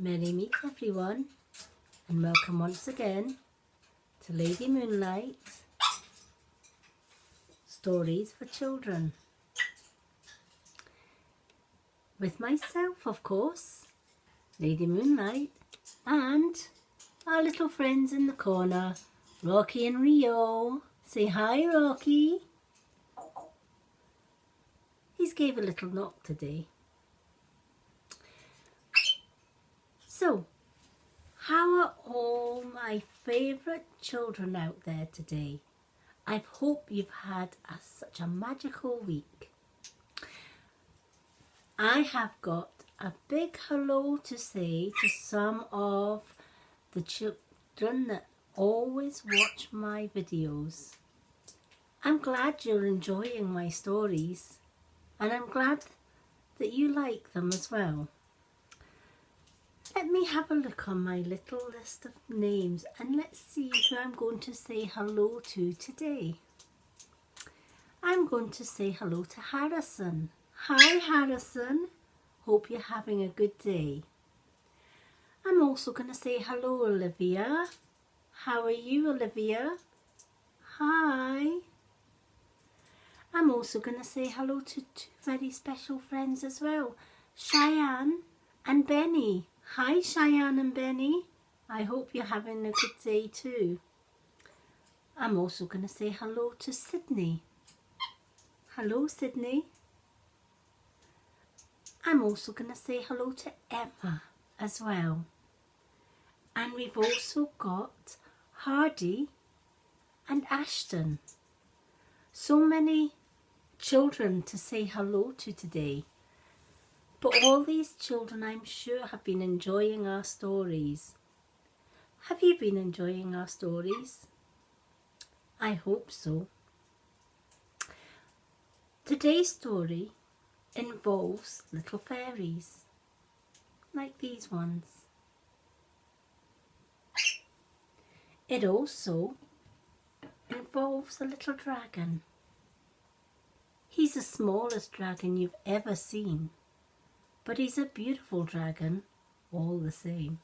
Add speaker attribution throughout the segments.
Speaker 1: Merry meet everyone, and welcome once again to Lady Moonlight Stories for Children. With myself, of course, Lady Moonlight, and our little friends in the corner, Rocky and Rio. Say hi, Rocky. He's gave a little knock today. So, how are all my favourite children out there today? I hope you've had such a magical week. I have got a big hello to say to some of the children that always watch my videos. I'm glad you're enjoying my stories, and I'm glad that you like them as well. Let me have a look on my little list of names and let's see who I'm going to say hello to today. I'm going to say hello to Harrison. Hi Harrison, hope you're having a good day. I'm also going to say hello Olivia. How are you Olivia? Hi. I'm also going to say hello to two very special friends as well, Cheyenne and Benny. Hi Cheyenne and Benny, I hope you're having a good day too. I'm also going to say hello to Sydney. Hello Sydney. I'm also going to say hello to Emma as well. And we've also got Hardy and Ashton. So many children to say hello to today. But all these children, I'm sure, have been enjoying our stories. Have you been enjoying our stories? I hope so. Today's story involves little fairies, like these ones. It also involves a little dragon. He's the smallest dragon you've ever seen. But he's a beautiful dragon all the same.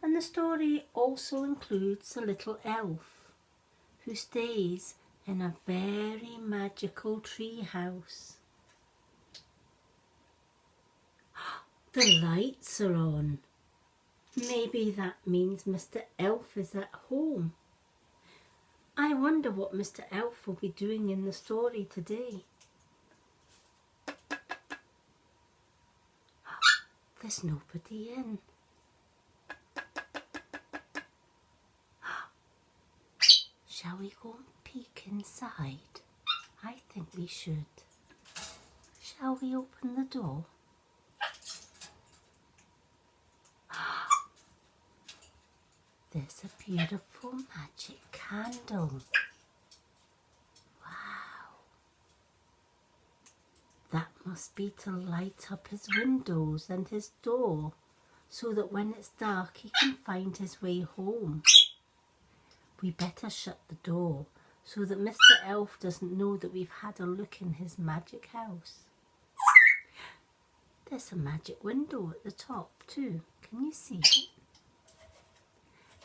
Speaker 1: And the story also includes a little elf who stays in a very magical tree house. The lights are on. Maybe that means Mr. Elf is at home. I wonder what Mr. Elf will be doing in the story today. There's nobody in. Shall we go and peek inside? I think we should. Shall we open the door? There's a beautiful magic candle. That must be to light up his windows and his door so that when it's dark he can find his way home. We better shut the door so that Mr. Elf doesn't know that we've had a look in his magic house. There's a magic window at the top too. Can you see it?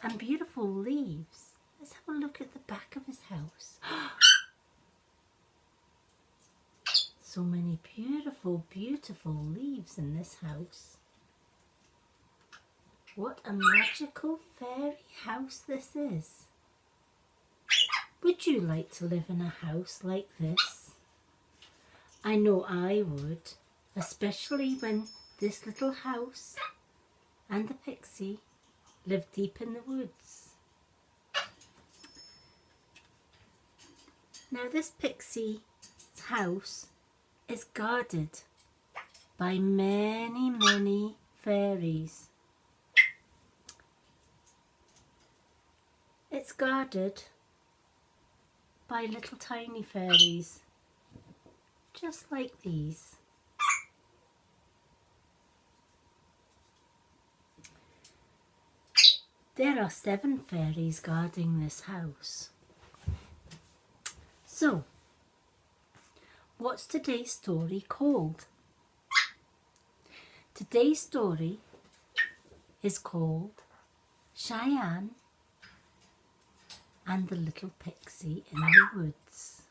Speaker 1: And beautiful leaves. Let's have a look at the back of his house. So many beautiful, beautiful leaves in this house. What a magical fairy house this is. Would you like to live in a house like this? I know I would, especially when this little house and the pixie live deep in the woods. Now this pixie's house is guarded by many, many fairies. It's guarded by little tiny fairies, just like these. There are 7 fairies guarding this house. So, what's today's story called? Today's story is called Cheyenne and the Little Pixie in the Woods.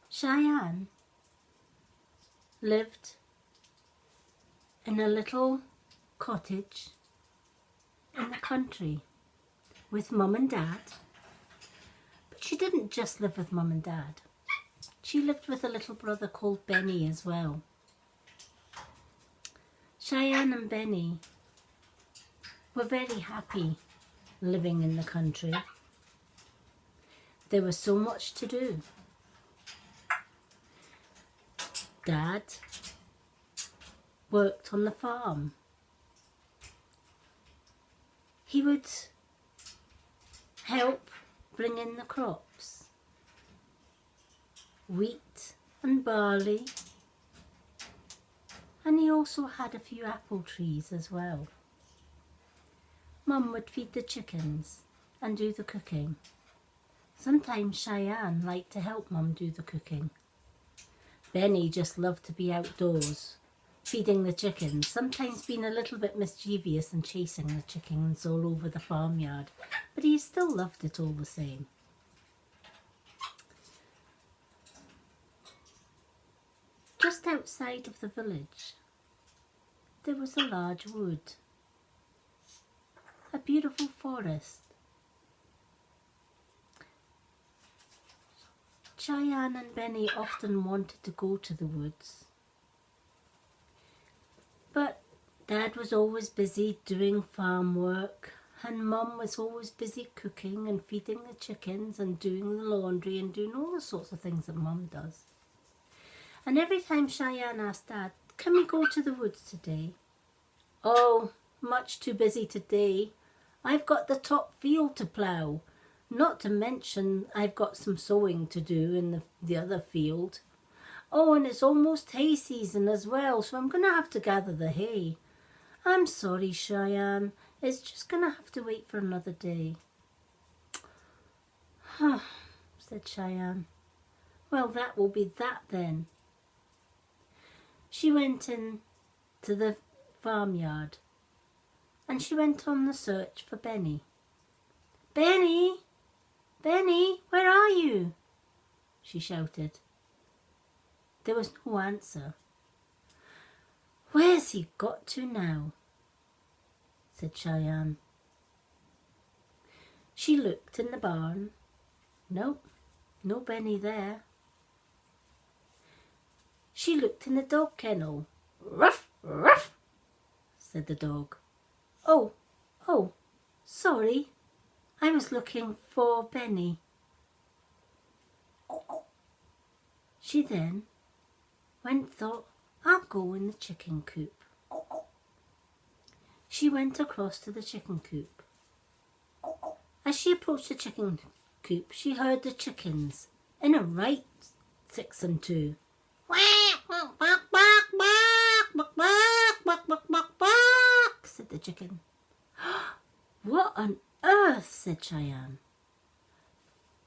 Speaker 1: Cheyenne lived in a little cottage in the country with Mum and Dad. But she didn't just live with Mum and Dad. She lived with a little brother called Benny as well. Cheyenne and Benny were very happy living in the country. There was so much to do. Dad worked on the farm. He would help bring in the crops, wheat and barley, and he also had a few apple trees as well. Mum would feed the chickens and do the cooking. Sometimes Cheyenne liked to help Mum do the cooking. Benny just loved to be outdoors, feeding the chickens, sometimes being a little bit mischievous and chasing the chickens all over the farmyard, but he still loved it all the same. Just outside of the village, there was a large wood, a beautiful forest. Cheyenne and Benny often wanted to go to the woods, but Dad was always busy doing farm work, and Mum was always busy cooking and feeding the chickens and doing the laundry and doing all the sorts of things that Mum does. And every time Cheyenne asked Dad, "Can we go to the woods today?" "Oh, much too busy today. I've got the top field to plough. Not to mention I've got some sowing to do in the other field. Oh, and it's almost hay season as well, so I'm going to have to gather the hay. I'm sorry, Cheyenne. It's just going to have to wait for another day." "Huh," said Cheyenne. "Well, that will be that then." She went in to the farmyard and she went on the search for Benny. "Benny! Benny, where are you?" she shouted. There was no answer. "Where's he got to now?" said Cheyenne. She looked in the barn. Nope, no Benny there. She looked in the dog kennel. "Ruff, ruff," said the dog. Oh, sorry. I was looking for Benny." She then thought, "I'll go in the chicken coop." She went across to the chicken coop. As she approached the chicken coop, she heard the chickens in a right 6 and 2. Said the chicken. "What on earth?" said Cheyenne.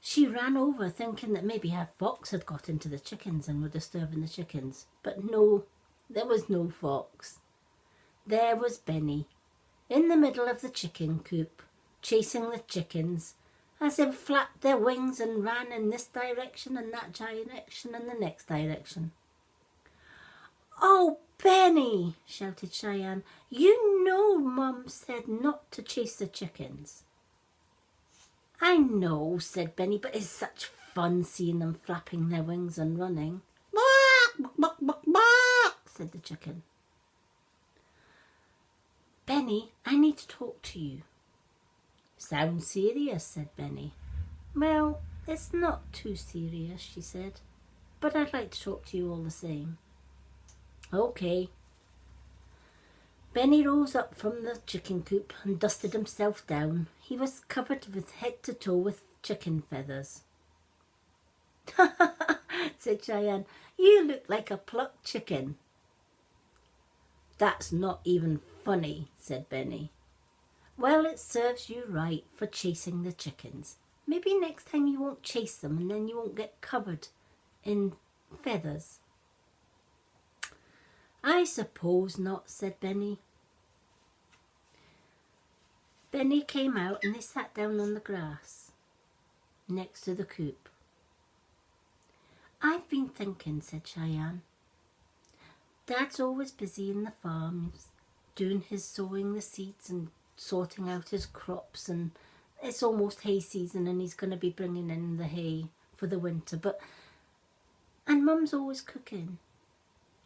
Speaker 1: She ran over thinking that maybe her fox had got into the chickens and were disturbing the chickens. But no, there was no fox. There was Benny in the middle of the chicken coop, chasing the chickens as they flapped their wings and ran in this direction and that direction and the next direction. "Oh, Benny!" shouted Cheyenne. "You know Mum said not to chase the chickens." "I know," said Benny, "but it's such fun seeing them flapping their wings and running." "Bark, bark, bark, bark," said the chicken. "Benny, I need to talk to you." "Sounds serious," said Benny. "Well, it's not too serious," she said, "but I'd like to talk to you all the same." "Okay." Benny rose up from the chicken coop and dusted himself down. He was covered with head to toe with chicken feathers. said Cheyenne. "You look like a plucked chicken." "That's not even funny," said Benny. "Well, it serves you right for chasing the chickens. Maybe next time you won't chase them and then you won't get covered in feathers." I suppose not, said Benny. Benny came out and they sat down on the grass next to the coop. I've been thinking, said Cheyenne. Dad's always busy in the farms, doing his sowing the seeds and sorting out his crops, and it's almost hay season and he's going to be bringing in the hay for the winter. And Mum's always cooking,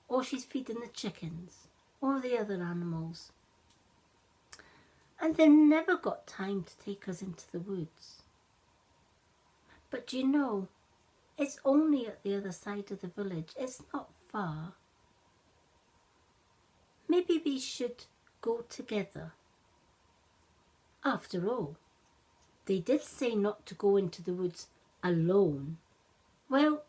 Speaker 1: or she's feeding the chickens or the other animals. And they've never got time to take us into the woods. But do you know, it's only at the other side of the village. It's not far. Maybe we should go together. After all, they did say not to go into the woods alone. Well,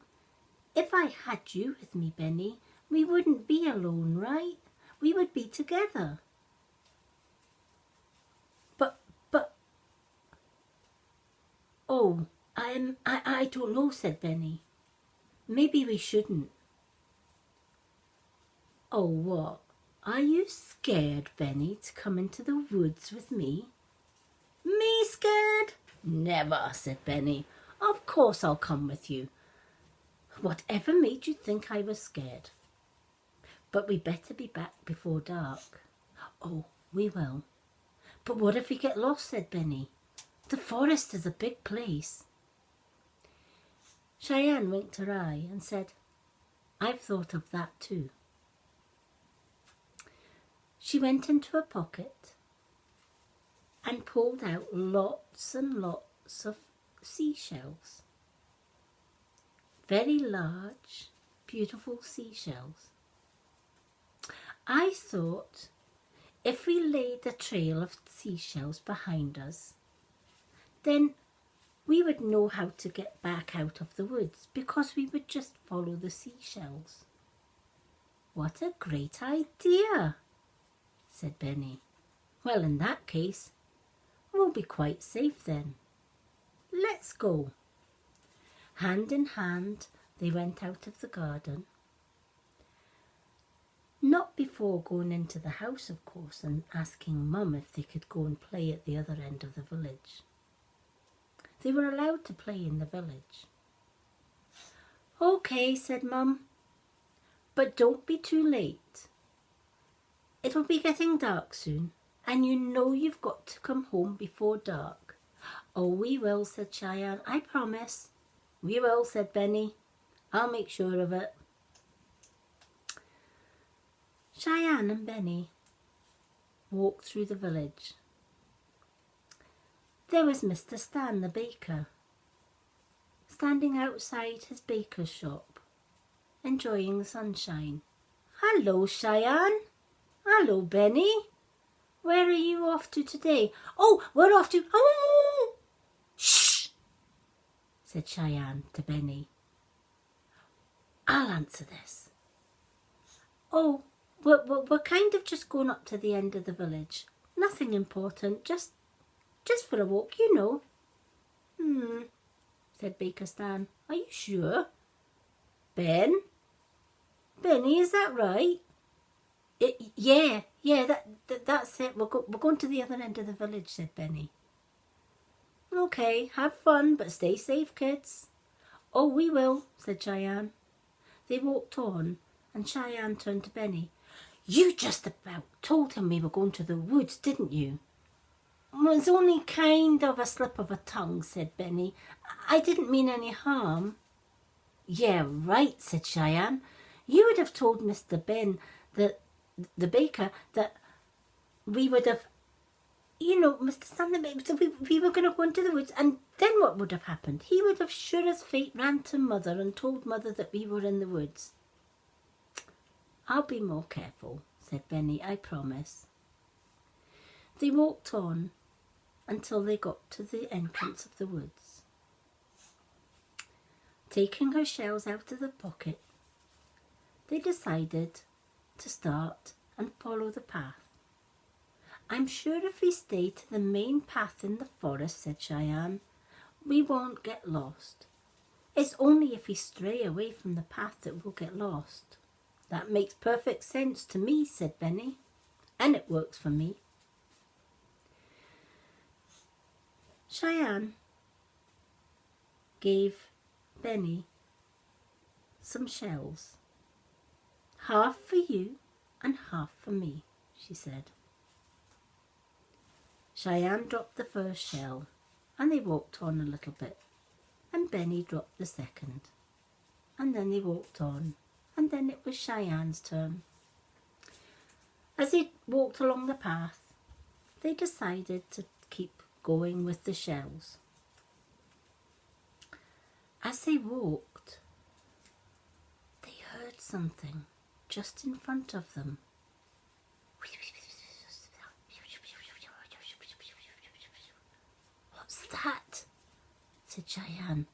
Speaker 1: if I had you with me, Benny, we wouldn't be alone, right? We would be together. Oh, I don't know, said Benny. Maybe we shouldn't. Oh, what? Are you scared, Benny, to come into the woods with me? Me scared? Never, said Benny. Of course I'll come with you. Whatever made you think I was scared? But we better be back before dark. Oh, we will. But what if we get lost, said Benny. The forest is a big place. Cheyenne winked her eye and said, I've thought of that too. She went into her pocket and pulled out lots and lots of seashells. Very large, beautiful seashells. I thought if we laid a trail of seashells behind us, then we would know how to get back out of the woods because we would just follow the seashells. What a great idea, said Benny. Well, in that case, we'll be quite safe then. Let's go. Hand in hand, they went out of the garden. Not before going into the house, of course, and asking Mum if they could go and play at the other end of the village. They were allowed to play in the village. Okay, said Mum, but don't be too late. It'll be getting dark soon, and you know you've got to come home before dark. Oh, we will, said Cheyenne, I promise. We will, said Benny. I'll make sure of it. Cheyenne and Benny walked through the village. There was Mr. Stan, the baker, standing outside his baker's shop, enjoying the sunshine. Hello, Cheyenne. Hello, Benny. Where are you off to today? Oh, we're off to... Oh! Shh, said Cheyenne to Benny. I'll answer this. Oh, we're kind of just going up to the end of the village. Nothing important, just for a walk, you know. Said Baker Stan. Are you sure? Benny, is that right? Yeah, that's it. We're going to the other end of the village, said Benny. Okay, have fun, but stay safe, kids. Oh, we will, said Cheyenne. They walked on, and Cheyenne turned to Benny. You just about told him we were going to the woods, didn't you? Well, it's only kind of a slip of a tongue, said Benny. I didn't mean any harm. Yeah, right, said Cheyenne. You would have told Mr. Ben, the baker, that we would have, you know, Mr. Stan, so we were going to go into the woods, and then what would have happened? He would have sure as fate ran to Mother and told Mother that we were in the woods. I'll be more careful, said Benny, I promise. They walked on until they got to the entrance of the woods. Taking her shells out of the pocket, they decided to start and follow the path. I'm sure if we stay to the main path in the forest, said Cheyenne, we won't get lost. It's only if we stray away from the path that we'll get lost. That makes perfect sense to me, said Benny, and it works for me. Cheyenne gave Benny some shells. Half for you and half for me, she said. Cheyenne dropped the first shell and they walked on a little bit, and Benny dropped the second, and then they walked on, and then it was Cheyenne's turn. As they walked along the path, they decided to keep going with the shells. As they walked, they heard something just in front of them. What's that? Said Cheyenne.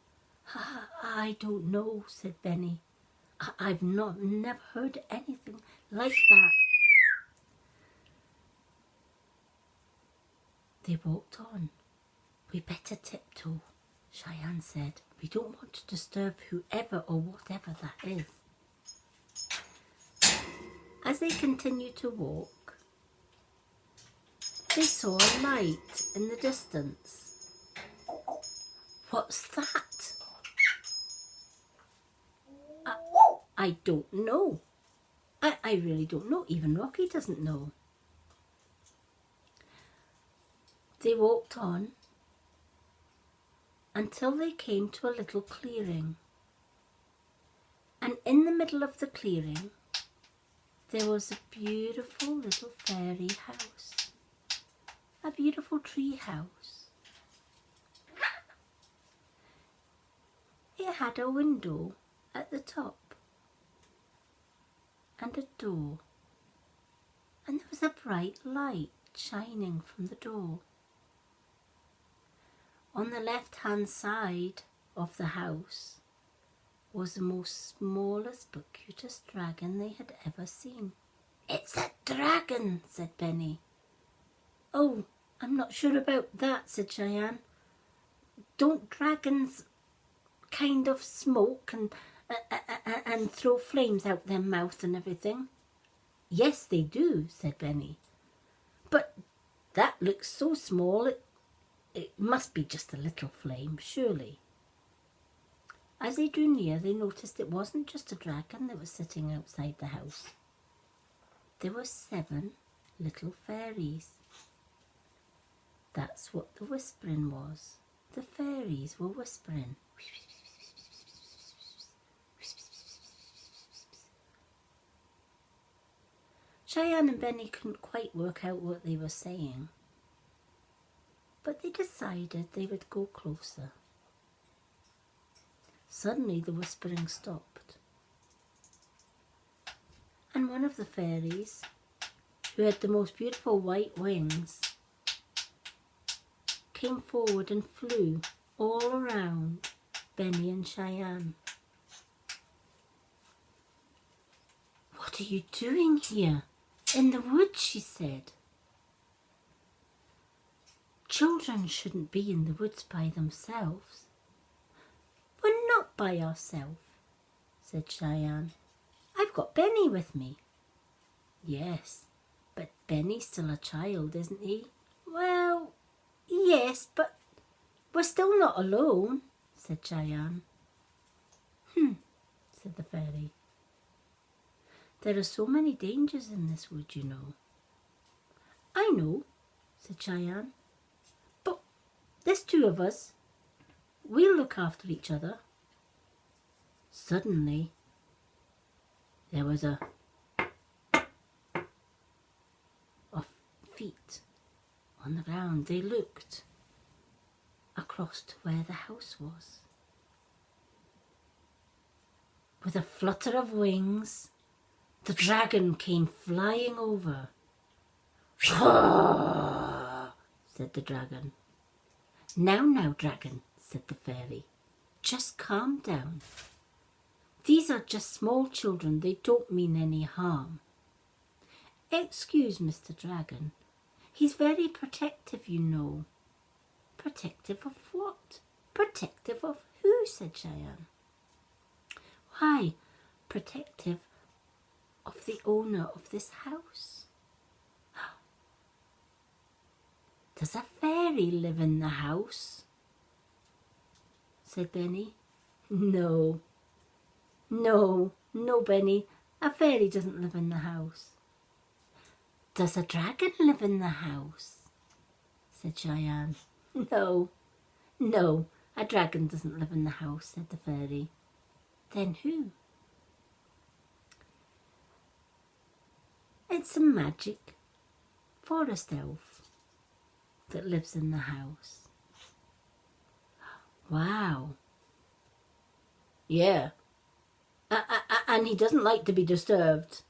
Speaker 1: I don't know, said Benny. I've never heard anything like that. They walked on. We better tiptoe, Cheyenne said. We don't want to disturb whoever or whatever that is. As they continued to walk, they saw a light in the distance. What's that? I don't know. I really don't know. Even Rocky doesn't know. They walked on until they came to a little clearing. And in the middle of the clearing, there was a beautiful little fairy house. A beautiful tree house. It had a window at the top and a door, and there was a bright light shining from the door. On the left-hand side of the house was the most smallest but cutest dragon they had ever seen. It's a dragon, said Benny. Oh, I'm not sure about that, said Cheyenne. Don't dragons kind of smoke and throw flames out their mouth and everything? Yes, they do, said Benny. But that looks so small, it must be just a little flame, surely. As they drew near, they noticed it wasn't just a dragon that was sitting outside the house. There were 7 little fairies. That's what the whispering was. The fairies were whispering. Cheyenne and Benny couldn't quite work out what they were saying, but they decided they would go closer. Suddenly the whispering stopped, and one of the fairies, who had the most beautiful white wings, came forward and flew all around Benny and Cheyenne. What are you doing here? In the woods, she said. Children shouldn't be in the woods by themselves. We're not by ourselves, said Cheyenne. I've got Benny with me. Yes, but Benny's still a child, isn't he? Well, yes, but we're still not alone, said Cheyenne. Said the fairy. There are so many dangers in this wood, you know. I know, said Cheyenne. But there's 2 of us. We'll look after each other. Suddenly, there was of feet on the ground. They looked across to where the house was. With a flutter of wings, the dragon came flying over. Said the dragon. Now, dragon, said the fairy. Just calm down. These are just small children. They don't mean any harm. Excuse Mr. Dragon. He's very protective, you know. Protective of what? Protective of who? Said Cheyenne. Why, protective of the owner of this house. Does a fairy live in the house? Said Benny. No, Benny, a fairy doesn't live in the house. Does a dragon live in the house? Said Cheyenne. No, a dragon doesn't live in the house, said the fairy. Then who? It's a magic forest elf that lives in the house. Wow. Yeah. And he doesn't like to be disturbed.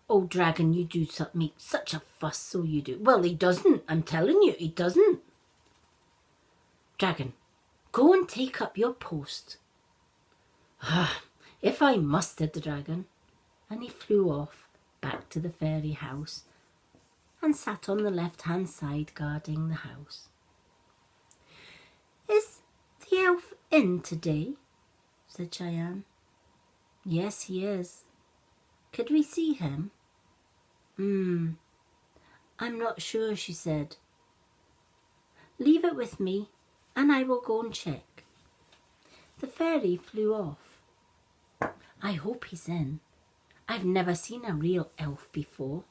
Speaker 1: Oh, dragon, you do make such a fuss, so you do. Well, he doesn't. I'm telling you, he doesn't. Dragon, go and take up your post. If I must, said the dragon. And he flew off back to the fairy house and sat on the left-hand side guarding the house. Is the elf in today? Said Cheyenne. Yes, he is. Could we see him? I'm not sure, she said. Leave it with me and I will go and check. The fairy flew off. I hope he's in. I've never seen a real elf before.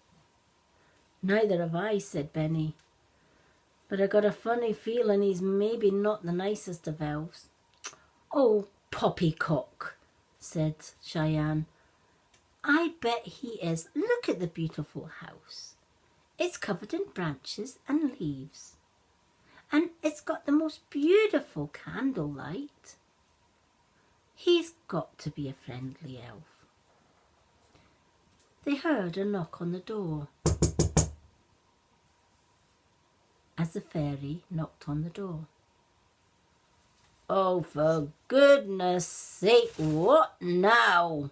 Speaker 1: Neither have I, said Benny. But I got a funny feeling he's maybe not the nicest of elves. Oh, poppycock, said Cheyenne. I bet he is. Look at the beautiful house. It's covered in branches and leaves. And it's got the most beautiful candlelight. He's got to be a friendly elf. They heard a knock on the door. As the fairy knocked on the door. Oh, for goodness sake, what now?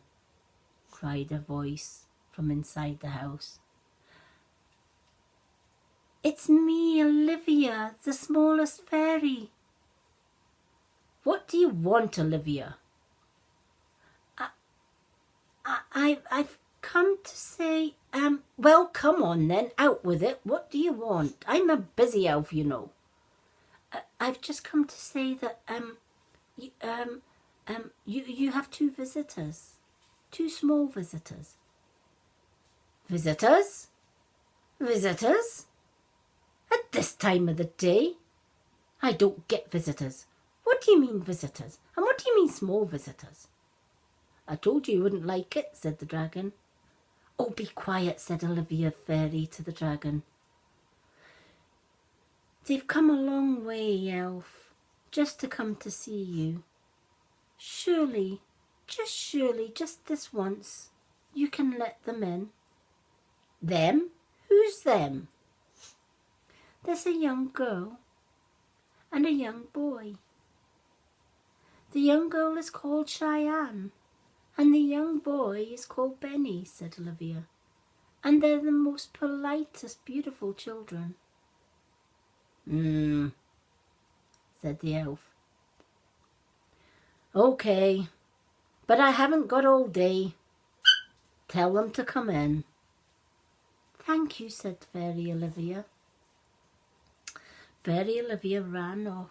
Speaker 1: Cried a voice from inside the house. It's me, Olivia, the smallest fairy. What do you want, Olivia? I've come to say, well, come on then, out with it. What do you want? I'm a busy elf, you know. I've just come to say that, you have two visitors. Two small visitors. Visitors? Visitors? At this time of the day? I don't get visitors. What do you mean visitors? And what do you mean small visitors? I told you wouldn't like it, said the dragon. Oh, be quiet, said Olivia Fairy to the dragon. They've come a long way, elf, just to come to see you. Surely, just this once, you can let them in. Them? Who's them? There's a young girl and a young boy. The young girl is called Cheyenne and the young boy is called Benny, said Olivia. And they're the most politest, beautiful children. Said the elf. Okay, but I haven't got all day. Tell them to come in. Thank you, said Fairy Olivia. Fairy Olivia ran off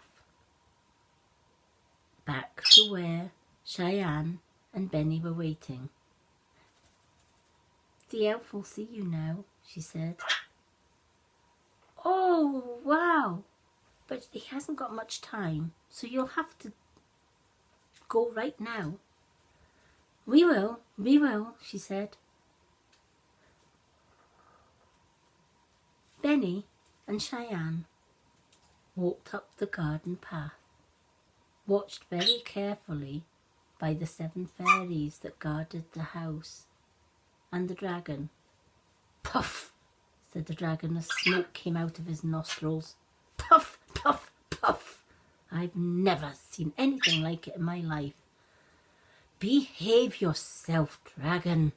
Speaker 1: back to where Cheyenne and Benny were waiting. The elf will see you now, she said. Oh, wow. But he hasn't got much time, so you'll have to go right now. We will, she said. Benny and Cheyenne walked up the garden path, watched very carefully by the 7 fairies that guarded the house and the dragon. Puff, said the dragon as smoke came out of his nostrils. Puff, puff, puff. I've never seen anything like it in my life. Behave yourself, dragon,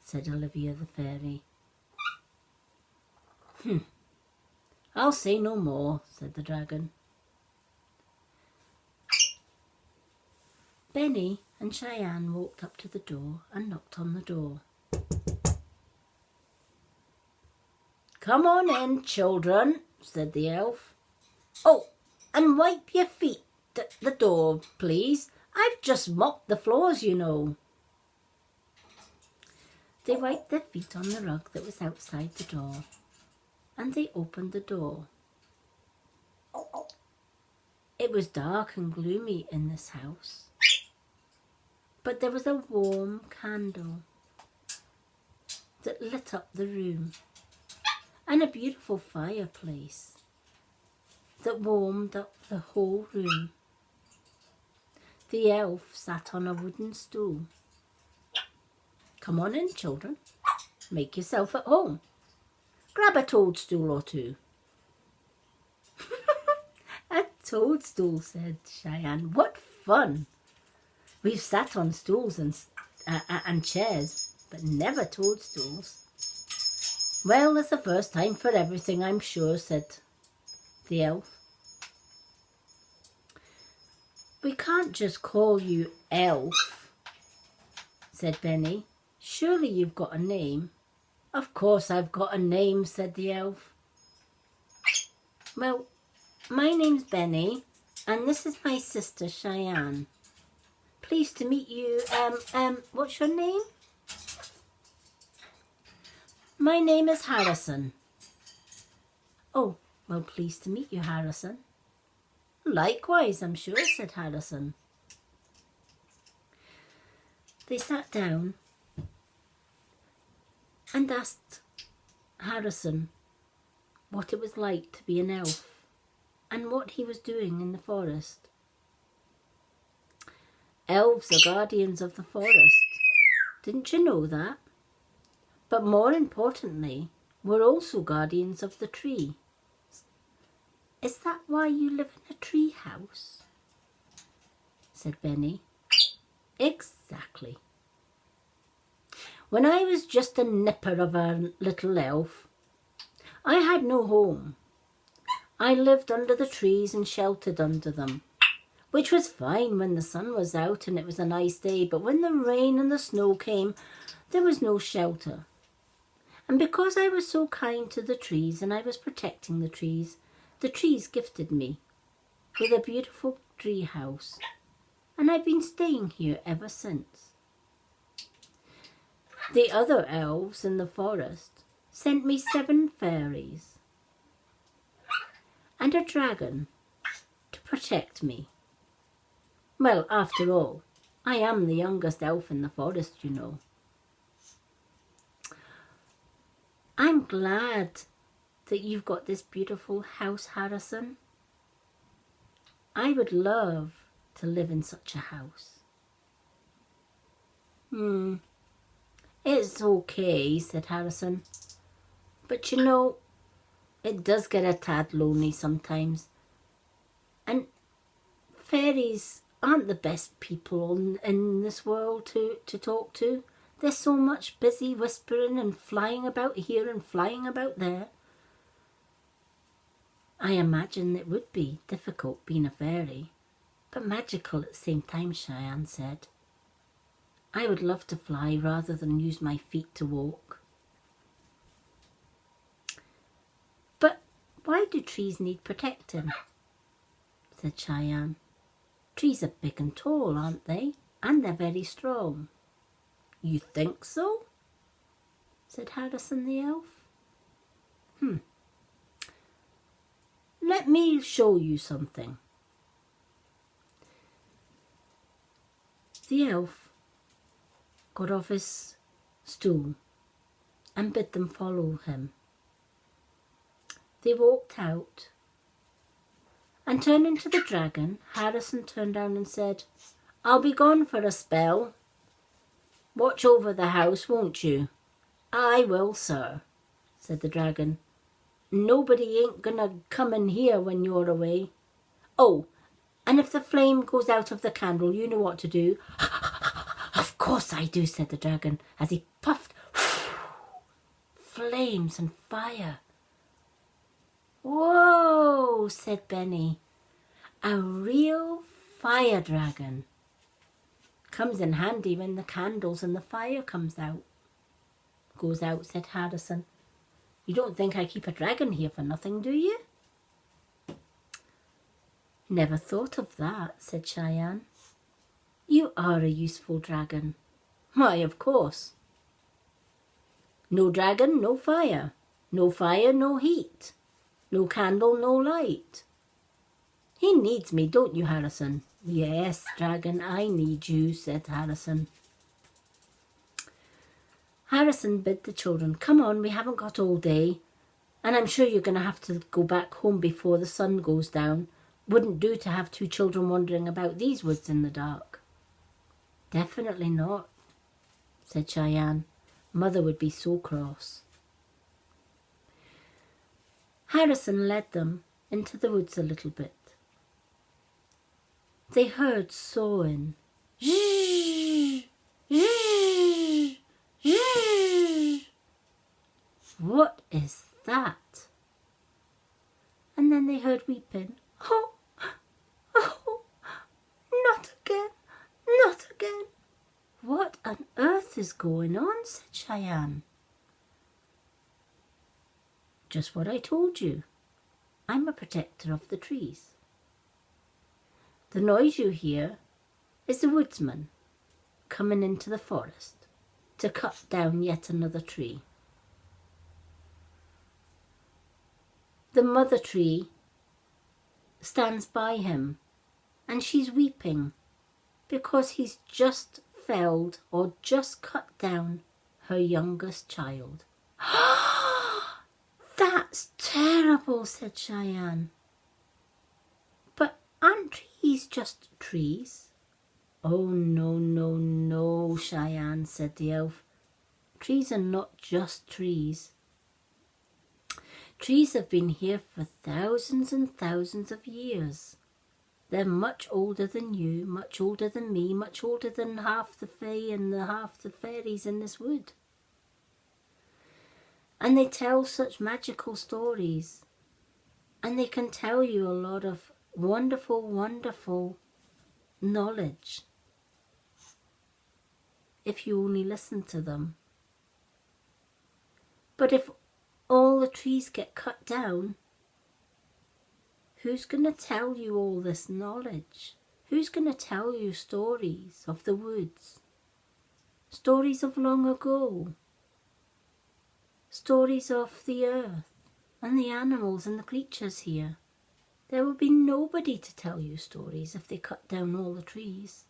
Speaker 1: said Olivia the fairy. I'll say no more, said the dragon. Benny and Cheyenne walked up to the door and knocked on the door. Come on in, children, said the elf. Oh, and wipe your feet at the door, please. I've just mopped the floors, you know. They wiped their feet on the rug that was outside the door, and they opened the door. It was dark and gloomy in this house, but there was a warm candle that lit up the room, and a beautiful fireplace that warmed up the whole room. The elf sat on a wooden stool. Come on in, children. Make yourself at home. Grab a toadstool or two. A toadstool, said Cheyenne. What fun! We've sat on stools and chairs, but never toadstools. Well, it's the first time for everything, I'm sure, said the elf. We can't just call you Elf, said Benny. Surely you've got a name. Of course I've got a name, said the elf. Well, my name's Benny, and this is my sister Cheyenne. Pleased to meet you. What's your name? My name is Harrison. Oh, well, pleased to meet you, Harrison. Likewise, I'm sure, said Harrison. They sat down and asked Harrison what it was like to be an elf and what he was doing in the forest. Elves are guardians of the forest. Didn't you know that? But more importantly, we're also guardians of the tree. Is that why you live in a tree house? Said Benny. Exactly. When I was just a nipper of a little elf, I had no home. I lived under the trees and sheltered under them, which was fine when the sun was out and it was a nice day, but when the rain and the snow came, there was no shelter. And because I was so kind to the trees and I was protecting the trees gifted me with a beautiful tree house, and I've been staying here ever since. The other elves in the forest sent me 7 fairies and a dragon to protect me. Well, after all, I am the youngest elf in the forest, you know. I'm glad that you've got this beautiful house, Harrison. I would love to live in such a house. It's okay, said Harrison. But you know, it does get a tad lonely sometimes. And fairies aren't the best people in this world to talk to. There's so much busy whispering and flying about here and flying about there. I imagine it would be difficult being a fairy, but magical at the same time, Cheyenne said. I would love to fly rather than use my feet to walk. But why do trees need protecting? Said Cheyenne. Trees are big and tall, aren't they? And they're very strong. You think so? Said Harrison the elf. Let me show you something. The elf got off his stool and bid them follow him. They walked out, and turning to the dragon, Harrison turned down and said, I'll be gone for a spell. Watch over the house, won't you? I will, sir, said the dragon. Nobody ain't gonna come in here when you're away. Oh, and if the flame goes out of the candle, you know what to do. Of course I do, said the dragon, as he puffed flames and fire. Whoa, said Benny. A real fire dragon. Comes in handy when the candles and the fire goes out, said Harrison. You don't think I keep a dragon here for nothing, do you? Never thought of that, said Cheyenne. You are a useful dragon. Why, of course. No dragon, no fire. No fire, no heat. No candle, no light. He needs me, don't you, Harrison? Yes, dragon, I need you, said Harrison. Harrison bid the children, come on, we haven't got all day. And I'm sure you're going to have to go back home before the sun goes down. Wouldn't do to have two children wandering about these woods in the dark. Definitely not, said Cheyenne. Mother would be so cross. Harrison led them into the woods a little bit. They heard sawing. Zzzz, zzzz, zzzz. What is that? And then they heard weeping. Oh, oh, not again, not again. What on earth is going on, said Cheyenne. Just what I told you. I'm a protector of the trees. The noise you hear is the woodsman coming into the forest to cut down yet another tree. The mother tree stands by him and she's weeping because he's just felled or just cut down her youngest child. That's terrible, said Cheyenne. But aren't trees just trees? Oh, no, no, no, Cheyenne, said the elf. Trees are not just trees. Trees have been here for thousands and thousands of years. They're much older than you, much older than me, much older than half the fae and half the fairies in this wood. And they tell such magical stories. And they can tell you a lot of wonderful, wonderful knowledge if you only listen to them. But if all the trees get cut down, who's going to tell you all this knowledge? Who's going to tell you stories of the woods? Stories of long ago? Stories of the earth and the animals and the creatures here? There will be nobody to tell you stories if they cut down all the trees.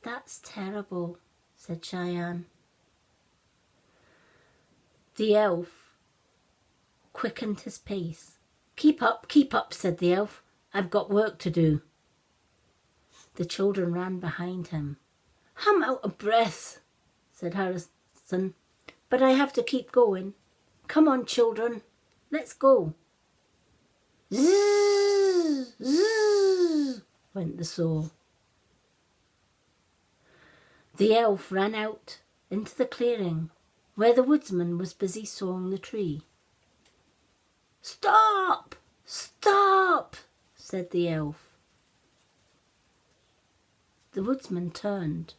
Speaker 1: That's terrible, said Cheyenne. The elf quickened his pace. Keep up, said the elf. I've got work to do. The children ran behind him. I'm out of breath, said Harrison, but I have to keep going. Come on, children, let's go. Zzz, zzz, went the saw. The elf ran out into the clearing where the woodsman was busy sawing the tree. Stop! Stop! said the elf. The woodsman turned.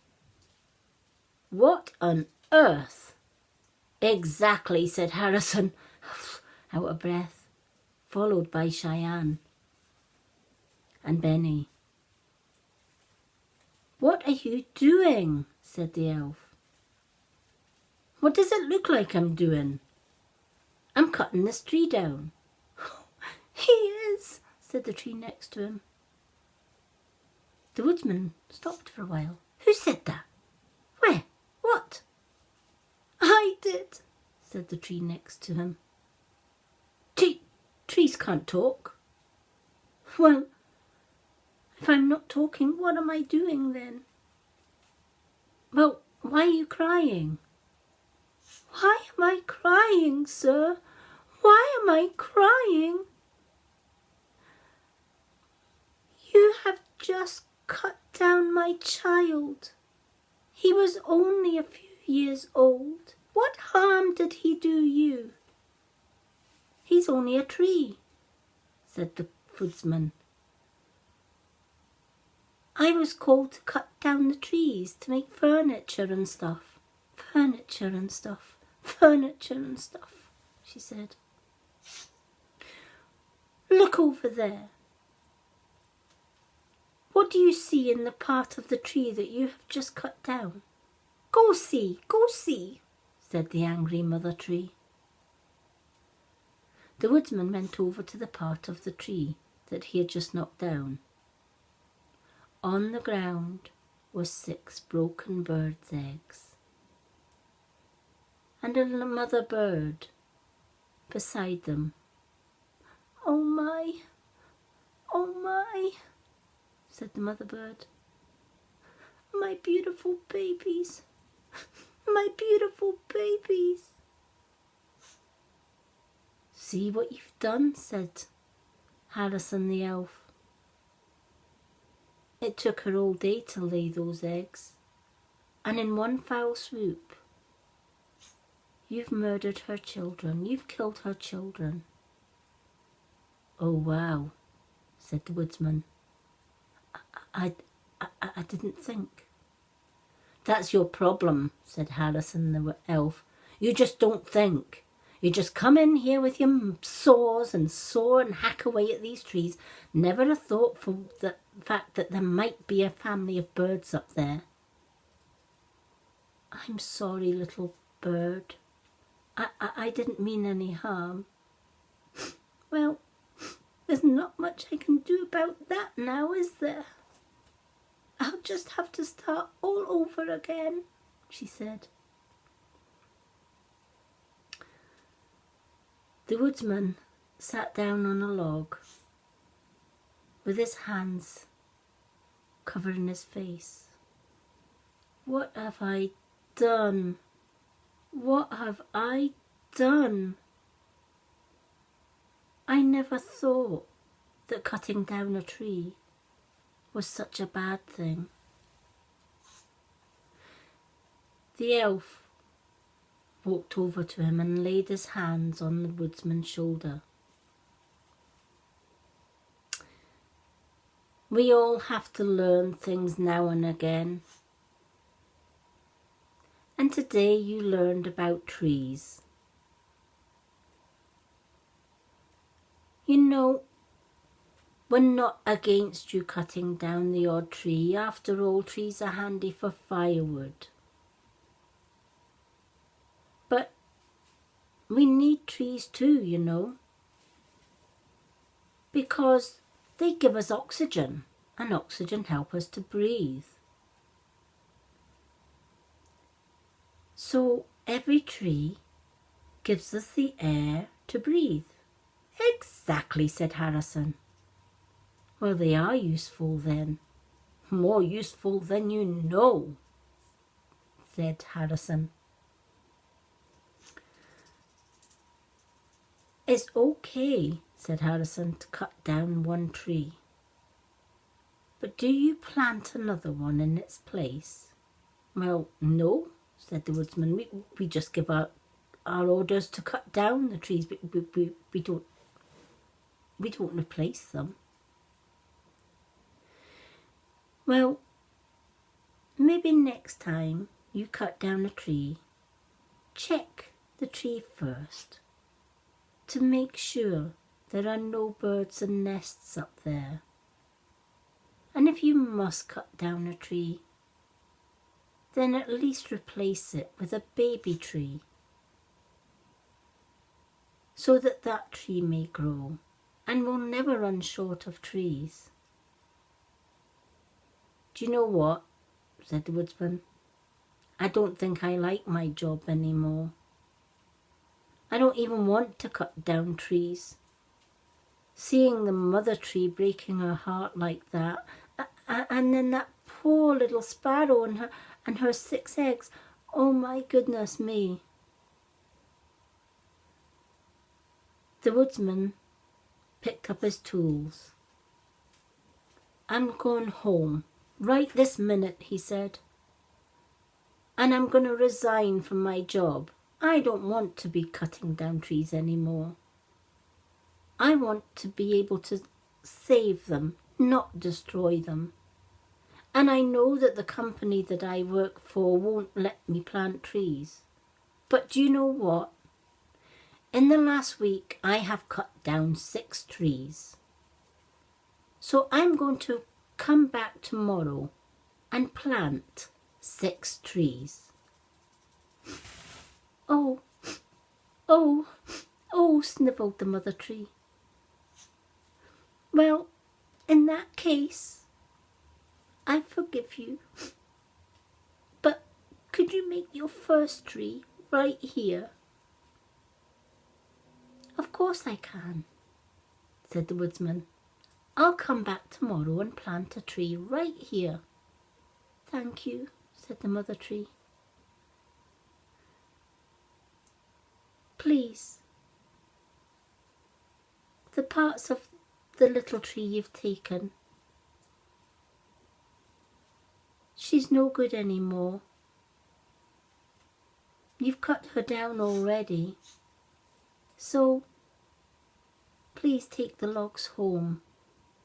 Speaker 1: What on earth? Exactly, said Harrison, out of breath, followed by Cheyenne and Benny. What are you doing? Said the elf. What does it look like I'm doing? I'm cutting this tree down. He is, said the tree next to him. The woodsman stopped for a while. Who said that? Where? What? I did, said the tree next to him. Trees can't talk. Well, if I'm not talking, what am I doing then? Well, why are you crying? Why am I crying, sir? Why am I crying? You have just cut down my child. He was only a few years old. What harm did he do you? He's only a tree, said the woodsman. I was called to cut down the trees to make furniture and stuff. Furniture and stuff. Furniture and stuff. she said. Look over there. What do you see in the part of the tree that you have just cut down? Go see, said the angry mother tree. The woodsman went over to the part of the tree that he had just knocked down. On the ground were 6 broken birds' eggs, and a mother bird beside them. Oh my, said the mother bird. My beautiful babies, my beautiful babies. See what you've done, said Harrison the elf. It took her all day to lay those eggs, and in one foul swoop, you've murdered her children, you've killed her children. Oh wow, said the woodsman. I didn't think. That's your problem, said Harrison the elf. You just don't think. You just come in here with your saws and saw and hack away at these trees. Never a thought for the fact that there might be a family of birds up there. I'm sorry, little bird. I didn't mean any harm. Well, there's not much I can do about that now, is there? I'll just have to start all over again, she said. The woodsman sat down on a log with his hands covering his face. What have I done? What have I done? I never thought that cutting down a tree was such a bad thing. The elf walked over to him and laid his hands on the woodsman's shoulder. We all have to learn things now and again. And today you learned about trees. You know, we're not against you cutting down the odd tree. After all, trees are handy for firewood. But we need trees too, you know, because they give us oxygen, and oxygen helps us to breathe. So every tree gives us the air to breathe. Exactly, said Harrison. Well, they are useful then. More useful than you know, said Harrison. It's okay, said Harrison, to cut down one tree. But do you plant another one in its place? Well, no, said the woodsman. We just give our orders to cut down the trees. We don't replace them. Well, maybe next time you cut down a tree, check the tree first to make sure there are no birds and nests up there. And if you must cut down a tree, then at least replace it with a baby tree so that that tree may grow and will never run short of trees. Do you know what, said the woodsman, I don't think I like my job anymore. I don't even want to cut down trees. Seeing the mother tree breaking her heart like that, and then that poor little sparrow and her 6 eggs, oh my goodness me. The woodsman picked up his tools. I'm going home. Right this minute, he said. And I'm going to resign from my job. I don't want to be cutting down trees anymore. I want to be able to save them, not destroy them. And I know that the company that I work for won't let me plant trees. But do you know what? In the last week, I have cut down 6 trees. So I'm going to come back tomorrow and plant 6 trees. Oh, oh, oh, snivelled the mother tree. Well, in that case, I forgive you. But could you make your first tree right here? Of course I can, said the woodsman. I'll come back tomorrow and plant a tree right here. Thank you, said the mother tree. Please, the parts of the little tree you've taken, she's no good anymore. You've cut her down already. So, please take the logs home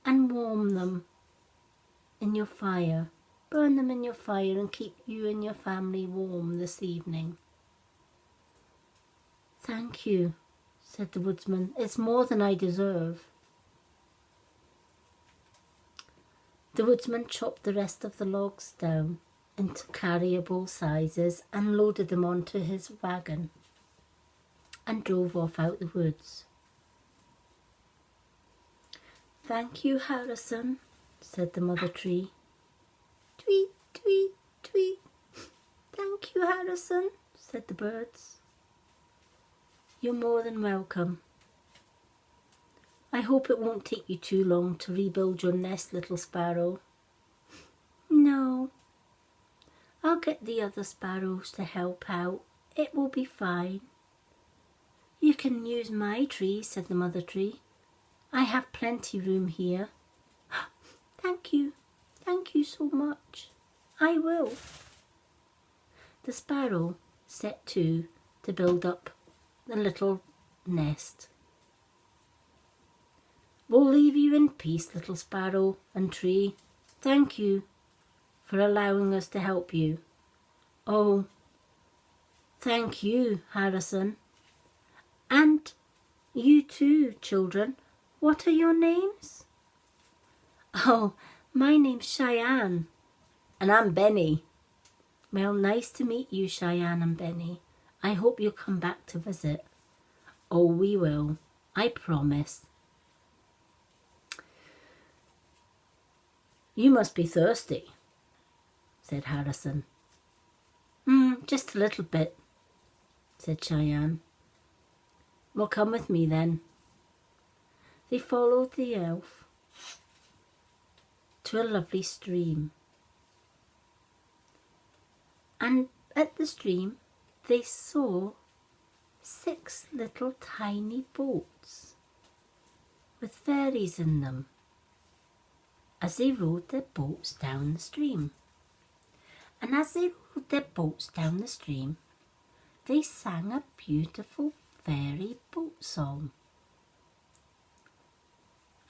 Speaker 1: and warm them in your fire. Burn them in your fire and keep you and your family warm this evening. Thank you, said the woodsman. It's more than I deserve. The woodsman chopped the rest of the logs down into carryable sizes and loaded them onto his wagon and drove off out the woods. Thank you, Harrison, said the mother tree. Tweet, tweet, tweet. Thank you, Harrison, said the birds. You're more than welcome. I hope it won't take you too long to rebuild your nest, little sparrow. No, I'll get the other sparrows to help out. It will be fine. You can use my tree, said the mother tree. I have plenty room here. Thank you so much. I will. The sparrow set to build up the little nest. We'll leave you in peace, little sparrow and tree. Thank you for allowing us to help you. Oh, thank you, Harrison. And you too, children. What are your names? Oh, my name's Cheyenne. And I'm Benny. Well, nice to meet you, Cheyenne and Benny. I hope you'll come back to visit. Oh, we will. I promise. You must be thirsty, said Harrison. Just a little bit, said Cheyenne. Well, come with me then. They followed the elf to a lovely stream. And at the stream, they saw 6 little tiny boats with fairies in them as they rowed their boats down the stream. And as they rowed their boats down the stream, they sang a beautiful fairy boat song.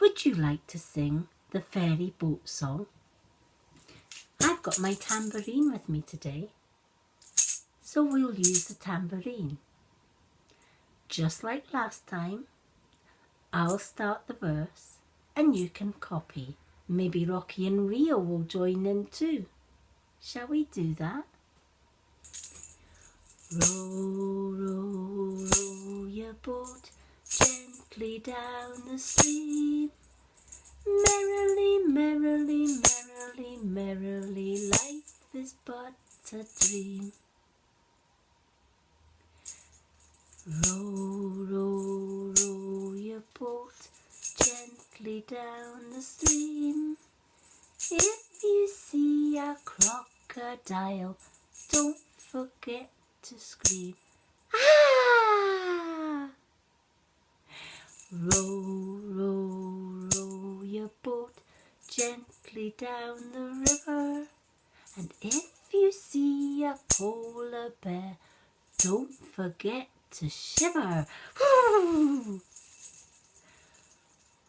Speaker 1: Would you like to sing the fairy boat song? I've got my tambourine with me today, so we'll use the tambourine. Just like last time, I'll start the verse and you can copy. Maybe Rocky and Rio will join in too. Shall we do that? Row, row, row your boat gently down the stream. Merrily, merrily, merrily, merrily, life is but a dream. Row, row, row your boat gently down the stream. If you see a crocodile, don't forget to scream. Ah! Row, row, row your boat gently down the river. And if you see a polar bear, don't forget to shiver. Woo!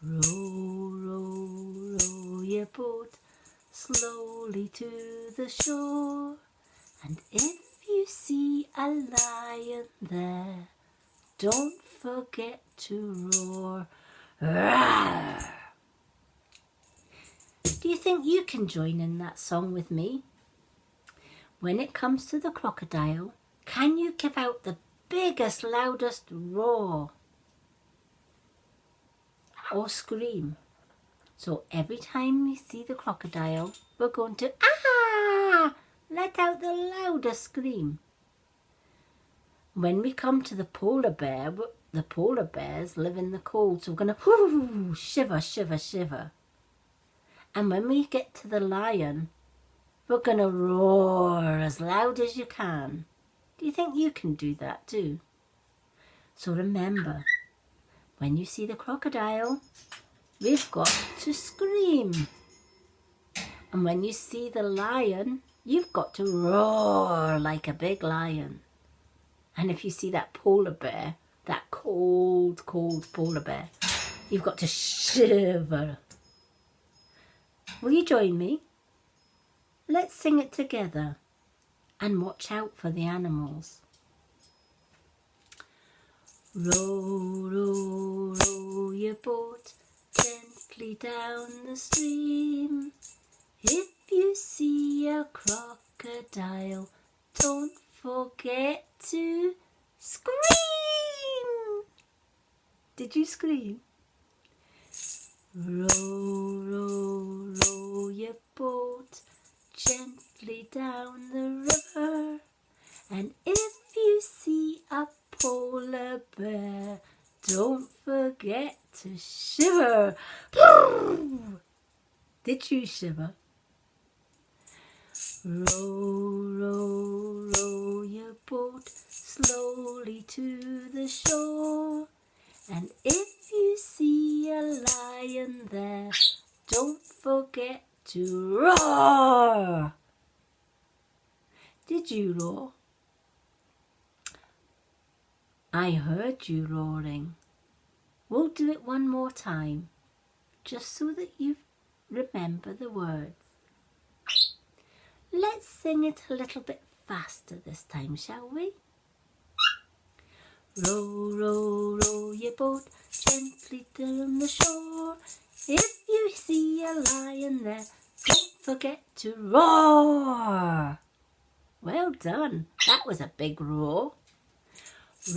Speaker 1: Row, row, row your boat slowly to the shore. And if you see a lion there, don't forget to roar. Roar. Do you think you can join in that song with me? When it comes to the crocodile, can you give out the biggest, loudest roar or scream? So every time we see the crocodile, we're going to let out the loudest scream. When we come to the polar bear, the polar bears live in the cold, so we're going to shiver, shiver, shiver. And when we get to the lion, we're going to roar as loud as you can. Do you think you can do that too? So remember, when you see the crocodile, we've got to scream. And when you see the lion, you've got to roar like a big lion. And if you see that polar bear, that cold, cold polar bear, you've got to shiver. Will you join me? Let's sing it together and watch out for the animals. Row, row, row your boat gently down the stream. If you see a crocodile, don't forget to scream. Did you scream? Row, row, row your boat gently down the river. And if you see a polar bear, don't forget to shiver. Did you shiver? Row, row, row your boat slowly to the shore. And if you see a lion there, don't forget to roar. Did you roar? I heard you roaring. We'll do it one more time, just so that you remember the words. Let's sing it a little bit faster this time, shall we? Row, row, row your boat gently down the shore. If you see a lion there, don't forget to roar. Well done. That was a big roar.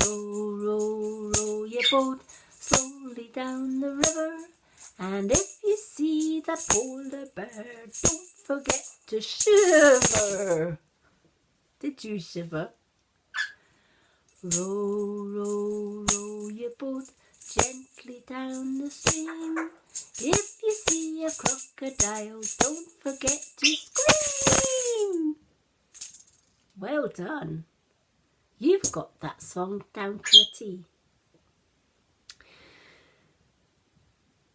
Speaker 1: Row, row, row your boat slowly down the river. And if you see the polar bear, don't forget to shiver. Did you shiver? Row, row, row your boat gently down the stream. If you see a crocodile, don't forget to scream. Well done. You've got that song down to a T.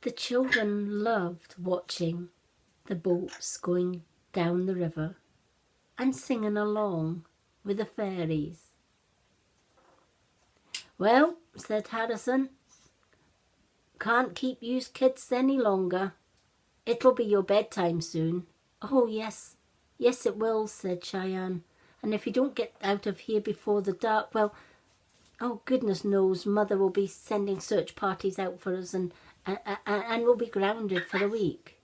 Speaker 1: The children loved watching the boats going down the river and singing along with the fairies. Well, said Harrison, can't keep you kids any longer. It'll be your bedtime soon. Oh, yes, yes it will, said Cheyenne. And if you don't get out of here before the dark, well, oh, goodness knows, Mother will be sending search parties out for us and we'll be grounded for a week.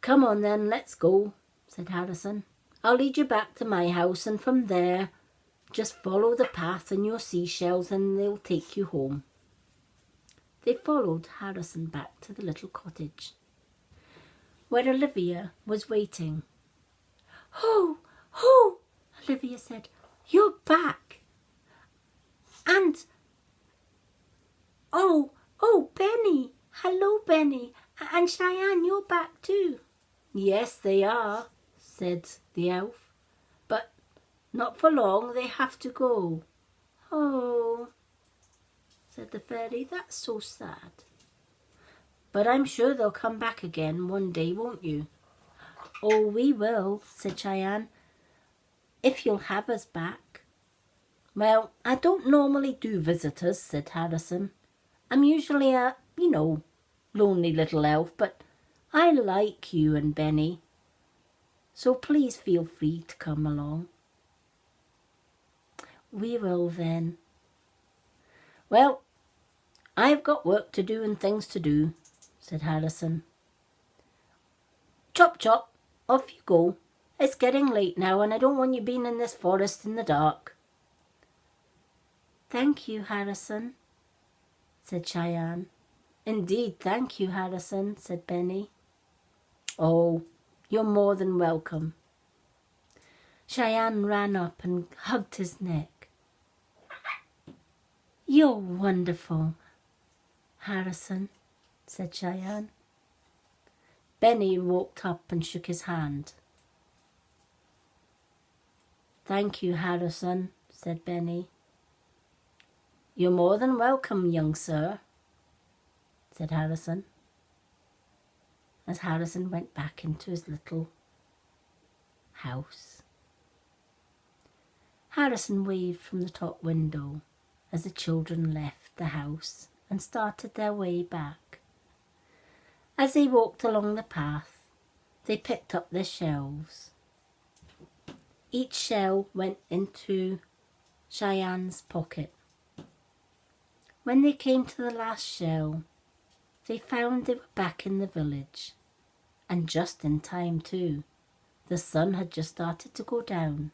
Speaker 1: Come on then, let's go, said Harrison. I'll lead you back to my house and from there, just follow the path and your seashells and they'll take you home. They followed Harrison back to the little cottage, where Olivia was waiting. Oh, oh, Olivia said, you're back. And, oh, Benny, hello Benny, and Cheyenne, you're back too. Yes, they are, said the elf, but not for long, they have to go. Oh, said the fairy, that's so sad. But I'm sure they'll come back again one day, won't you? Oh, we will, said Cheyenne, if you'll have us back. Well, I don't normally do visitors, said Harrison. I'm usually a, lonely little elf, but I like you and Benny. So please feel free to come along. We will then. Well, I've got work to do and things to do, said Harrison. Chop chop, off you go. It's getting late now and I don't want you being in this forest in the dark. Thank you, Harrison, said Cheyenne. Indeed, thank you, Harrison, said Benny. Oh, you're more than welcome. Cheyenne ran up and hugged his neck. You're wonderful, Harrison, said Cheyenne. Benny walked up and shook his hand. Thank you, Harrison, said Benny. You're more than welcome, young sir, said Harrison, as Harrison went back into his little house. Harrison waved from the top window as the children left the house and started their way back. As they walked along the path, they picked up their shells. Each shell went into Cheyenne's pocket. When they came to the last shell, they found they were back in the village, and just in time too. The sun had just started to go down.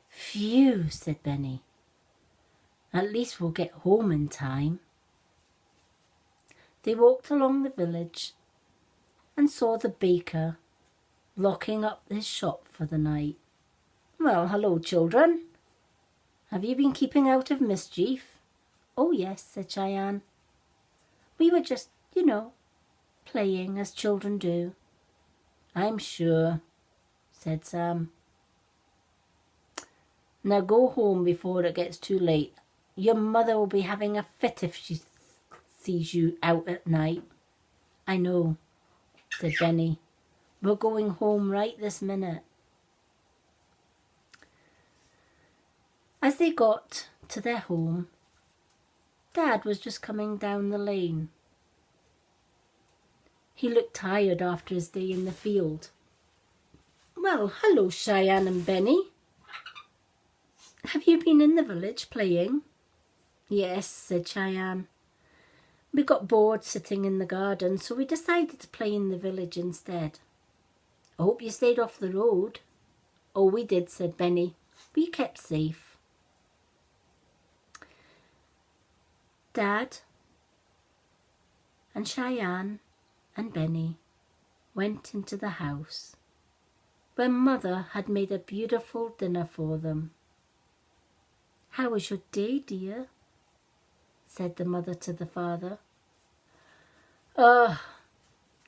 Speaker 1: Phew, said Benny. At least we'll get home in time. They walked along the village and saw the baker locking up his shop for the night. Well, hello, children. Have you been keeping out of mischief? Oh, yes, said Cheyenne. We were just, playing as children do. I'm sure, said Sam. Now go home before it gets too late. Your mother will be having a fit if she sees you out at night. I know, said Benny. We're going home right this minute. As they got to their home, Dad was just coming down the lane. He looked tired after his day in the field. Well, hello, Cheyenne and Benny. Have you been in the village playing? Yes, said Cheyenne. We got bored sitting in the garden, so we decided to play in the village instead. I hope you stayed off the road. Oh, we did, said Benny. We kept safe. Dad and Cheyenne and Benny went into the house where Mother had made a beautiful dinner for them. How was your day, dear? Said the mother to the father.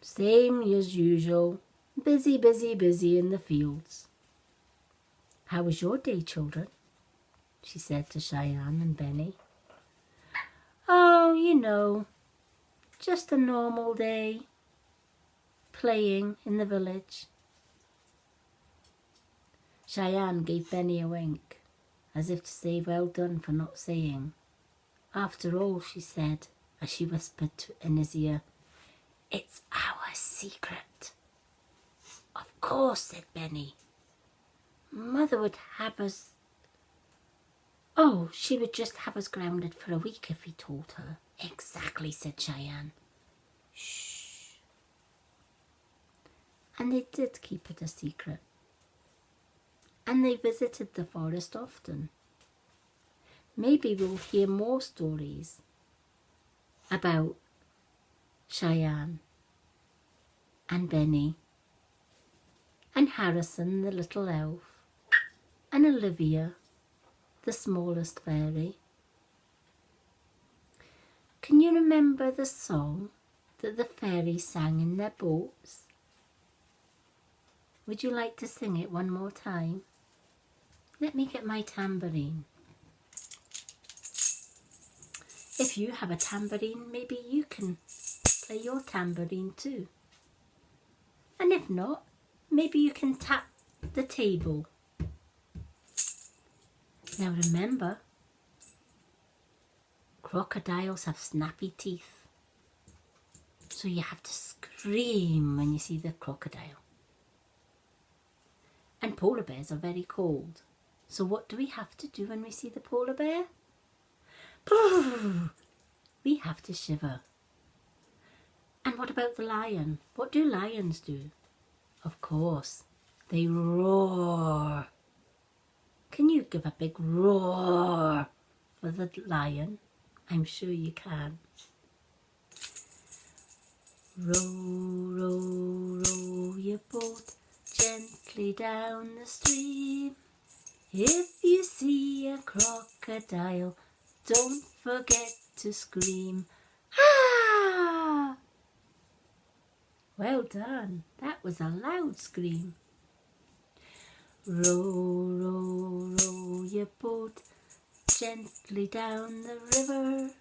Speaker 1: Same as usual. Busy, busy, busy in the fields. How was your day, children? She said to Cheyenne and Benny. Oh, just a normal day, playing in the village. Cheyenne gave Benny a wink, as if to say well done for not saying. After all, she said, as she whispered in his ear, it's our secret. Of course, said Benny. Mother would have us... Oh, she would just have us grounded for a week if we told her. Exactly, said Cheyenne. Shh. And they did keep it a secret. And they visited the forest often. Maybe we'll hear more stories about Cheyenne and Benny and Harrison the little elf and Olivia the smallest fairy. Can you remember the song that the fairies sang in their boats? Would you like to sing it one more time? Let me get my tambourine. If you have a tambourine, maybe you can play your tambourine too. And if not, maybe you can tap the table. Now remember, crocodiles have snappy teeth, so you have to scream when you see the crocodile. And polar bears are very cold, So what do we have to do when we see the polar bear? We have to shiver. And what about the lion? What do lions do? Of course, they roar. Can you give a big roar for the lion? I'm sure you can. Row, row, row your boat gently down the stream. If you see a crocodile, don't forget to scream. Ah! Well done. That was a loud scream. Row, row, row your boat gently down the river.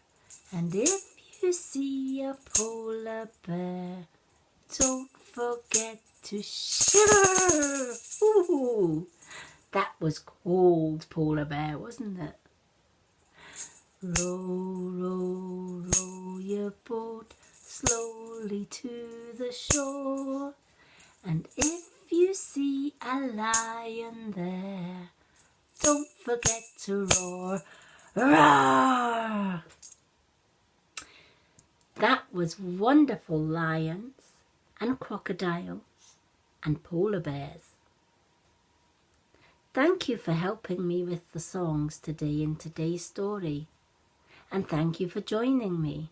Speaker 1: And if you see a polar bear, don't forget to shiver. Ooh, that was cold, polar bear, wasn't it? Row, row, row your boat slowly to the shore. And if you see a lion there, don't forget to roar. Roar! That was wonderful, lions and crocodiles and polar bears. Thank you for helping me with the songs today in today's story. And thank you for joining me.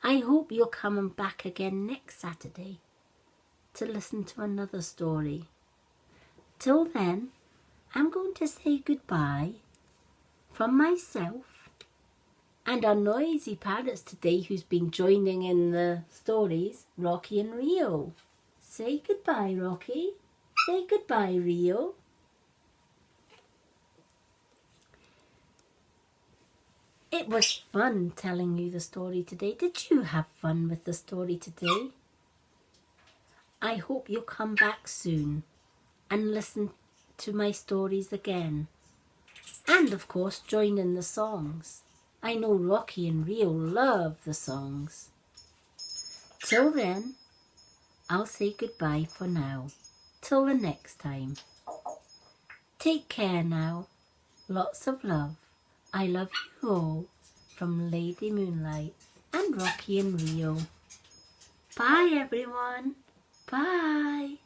Speaker 1: I hope you're coming back again next Saturday to listen to another story. Till then, I'm going to say goodbye from myself and our noisy parrots today who's been joining in the stories, Rocky and Rio. Say goodbye, Rocky. Say goodbye, Rio. It was fun telling you the story today. Did you have fun with the story today? I hope you'll come back soon and listen to my stories again. And of course, join in the songs. I know Rocky and Rio love the songs. Till then, I'll say goodbye for now. Till the next time. Take care now. Lots of love. I love you all, from Lady Moonlight and Rocky and Rio. Bye everyone. Bye.